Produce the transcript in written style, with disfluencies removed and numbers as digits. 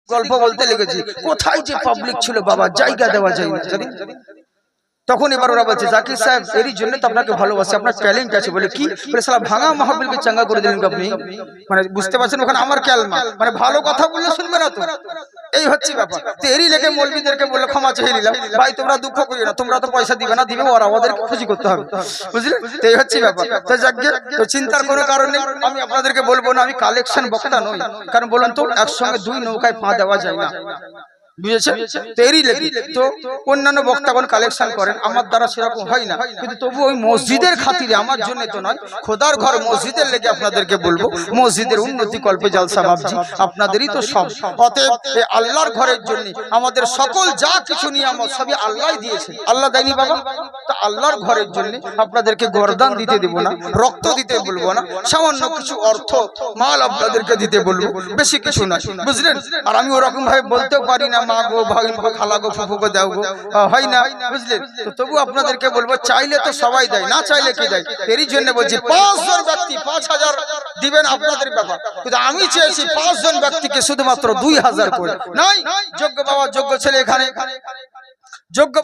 গল্প বলতে লেগেছি, কোথায় যে পাবলিক ছিল বাবা, জায়গা দেওয়া যায় না জানেন। তখন এবার ওরা বলছে জাকির সাহেব এরই জন্য তো আপনাকে ভালোবাসি, আপনার ট্যালেন্ট আছে। বলে কি? বলে শালা ভাঙা মাহফিলকে চাঙ্গা করে দিলেন আপনি। মানে বুঝতে পারছেন ওখানে আমার ক্যালমা, মানে ভালো কথা বললে শুনবে না তো, এই হচ্ছে ব্যাপার। তো এরই লেগে মৌলবীদেরকে বললো ক্ষমা চেয়ে নিলাম, ভাই তোমরা দুঃখ করিও না, তোমরা তো পয়সা দিবে না, দিবে ওরা, আমাদেরকে খুশি করতে হবে, বুঝলেন? তো এই হচ্ছে ব্যাপার। তো যাকে তো চিন্তার কোনো কারণ নেই, আমি আপনাদেরকে বলবো না আমি কালেকশন বক্তা নই, কারণ বলুন তো একসঙ্গে দুই নৌকায় পা দেওয়া যায় না, বুঝেছেন? তেরি লেগে তো অন্যান্য বক্তাগণ কালেকশন করেন, আমার দ্বারা সেরকম হয় না, কিন্তু তবু ওই মসজিদের খাতিরে, আমার জন্য তো নয়, খোদার ঘর মসজিদের লেগে আপনাদেরকে বলবো, মসজিদের উন্নতি কল্পে জালসা ভাবছি, আপনাদেরই তো সব। অতএব এই আল্লাহর ঘরের জন্য আমাদের সকল যা কিছু নিয়ামত সবই আল্লাহই দিয়েছে, আল্লাহ দেয়নি বাবা? তো আল্লাহর ঘরের জন্য আপনাদেরকে গরদান দিতে দেব না, রক্ত দিতে বলবো না, সামান্য কিছু অর্থ মাল আপনাদেরকে দিতে বলবো, বেশি কিছু না, বুঝলেন? আর আমি ওরকম ভাবে বলতেও পারি না মা গো, ভাই গো, খালা গো, ফুফু গো, দাও গো, হয় না, বুঝলেন? তো তবু আপনাদেরকে বলবো, চাইলে তো সবাই দেয়, না চাইলে কি দেয়? এরই জন্য বলছি 5 জন ব্যক্তি 5000 দিবেন আপনাদের ব্যাপার, কিন্তু আমি চেয়েছি 5 জন ব্যক্তিকে শুধুমাত্র 2000 করে। নাই যোগ্য বাবা, যোগ্য ছেলে এখানে, যোগ্য